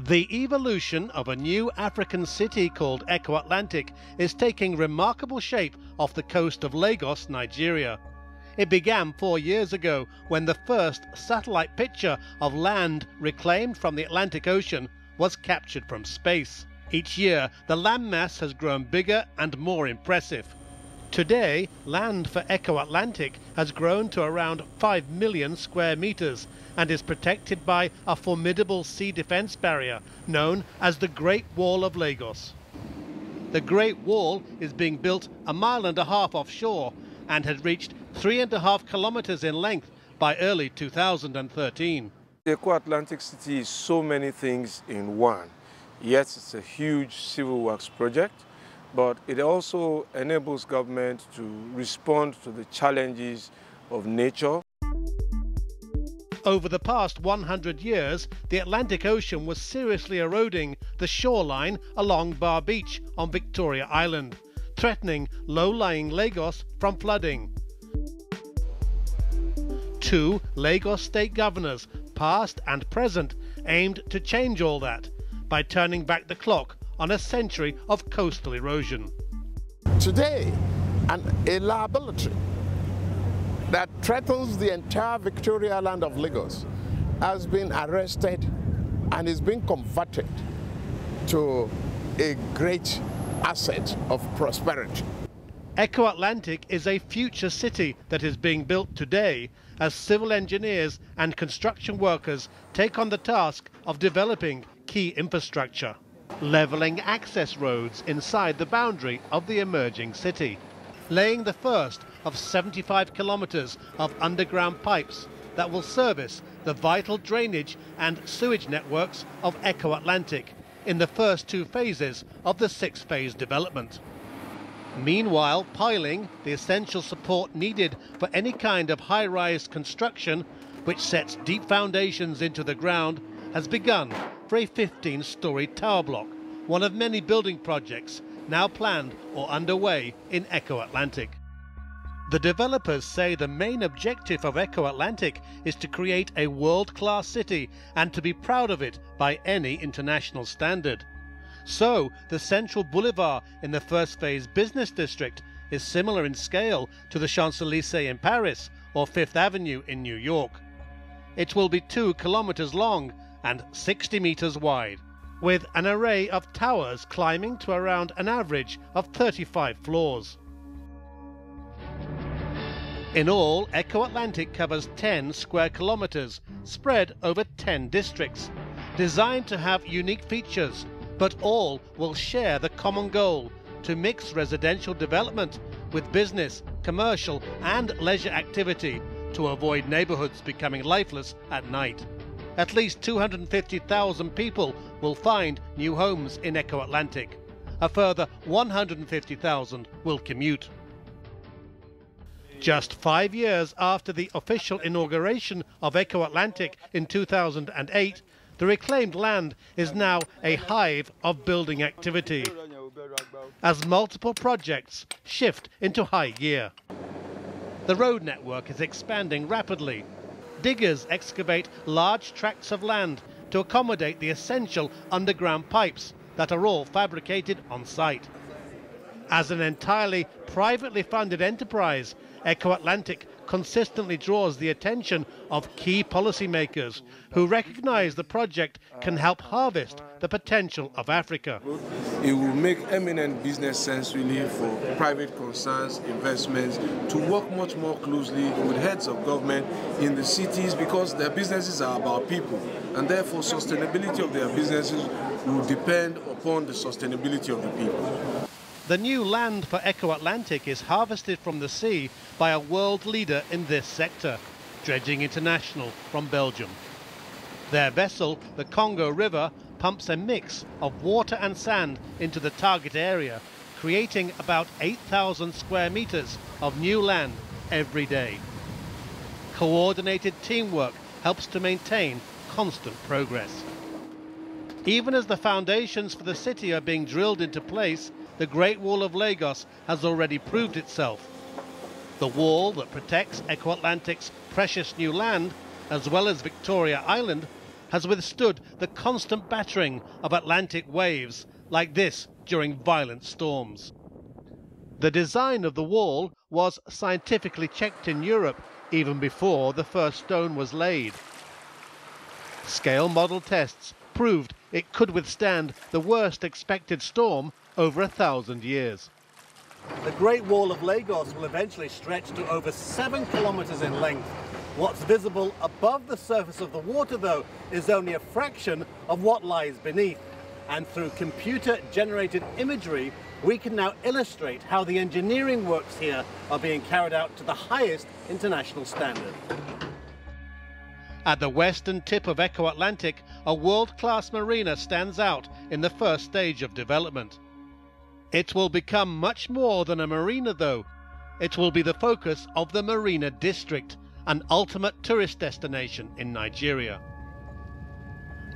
The evolution of a new African city called Eko Atlantic is taking remarkable shape off the coast of Lagos, Nigeria. It began 4 years ago when the first satellite picture of land reclaimed from the Atlantic Ocean was captured from space. Each year, the landmass has grown bigger and more impressive. Today, land for Eko Atlantic has grown to around 5 million square meters and is protected by a formidable sea defense barrier known as the Great Wall of Lagos. The Great Wall is being built 1.5 miles offshore and had reached 3.5 kilometers in length by early 2013. The Eko Atlantic City is so many things in one. Yes, it's a huge civil works project, but it also enables government to respond to the challenges of nature. Over the past 100 years, the Atlantic Ocean was seriously eroding the shoreline along Bar Beach on Victoria Island, threatening low-lying Lagos from flooding. 2 Lagos state governors, past and present, aimed to change all that by turning back the clock on a century of coastal erosion. Today, a liability that threatens the entire Victoria Island of Lagos has been arrested and is being converted to a great asset of prosperity. Eko Atlantic is a future city that is being built today as civil engineers and construction workers take on the task of developing key infrastructure, levelling access roads inside the boundary of the emerging city, laying the first of 75 kilometers of underground pipes that will service the vital drainage and sewage networks of Eko Atlantic in the first 2 phases of the 6-phase development. Meanwhile, piling, the essential support needed for any kind of high-rise construction, which sets deep foundations into the ground, has begun for a 15-story tower block, one of many building projects now planned or underway in Eko Atlantic. The developers say the main objective of Eko Atlantic is to create a world-class city and to be proud of it by any international standard. So, the central boulevard in the first phase business district is similar in scale to the Champs-Élysées in Paris or Fifth Avenue in New York. It will be 2 kilometers long and 60 meters wide, with an array of towers climbing to around an average of 35 floors. In all, Eko Atlantic covers 10 square kilometers, spread over 10 districts, designed to have unique features, but all will share the common goal to mix residential development with business, commercial and leisure activity to avoid neighborhoods becoming lifeless at night. At least 250,000 people will find new homes in Eko Atlantic. A further 150,000 will commute. Just 5 years after the official inauguration of Eko Atlantic in 2008, the reclaimed land is now a hive of building activity as multiple projects shift into high gear. The road network is expanding rapidly. Diggers excavate large tracts of land to accommodate the essential underground pipes that are all fabricated on site. As an entirely privately funded enterprise, Eko Atlantic consistently draws the attention of key policymakers who recognize the project can help harvest the potential of Africa. It will make eminent business sense really for private concerns, investments, to work much more closely with heads of government in the cities because their businesses are about people and therefore sustainability of their businesses will depend upon the sustainability of the people. The new land for Eko Atlantic is harvested from the sea by a world leader in this sector, Dredging International from Belgium. Their vessel, the Congo River, pumps a mix of water and sand into the target area, creating about 8,000 square meters of new land every day. Coordinated teamwork helps to maintain constant progress. Even as the foundations for the city are being drilled into place, the Great Wall of Lagos has already proved itself. The wall that protects Eko Atlantic's precious new land, as well as Victoria Island, has withstood the constant battering of Atlantic waves like this during violent storms. The design of the wall was scientifically checked in Europe even before the first stone was laid. Scale model tests proved it could withstand the worst expected storm over 1,000 years. The Great Wall of Lagos will eventually stretch to over 7 kilometers in length. What's visible above the surface of the water, though, is only a fraction of what lies beneath. And through computer-generated imagery, we can now illustrate how the engineering works here are being carried out to the highest international standard. At the western tip of Eko Atlantic, a world-class marina stands out in the first stage of development. It will become much more than a marina, though. It will be the focus of the Marina District, an ultimate tourist destination in Nigeria.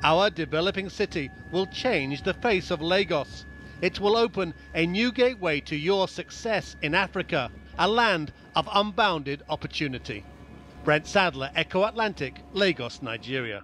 Our developing city will change the face of Lagos. It will open a new gateway to your success in Africa, a land of unbounded opportunity. Brent Sadler, Eko Atlantic, Lagos, Nigeria.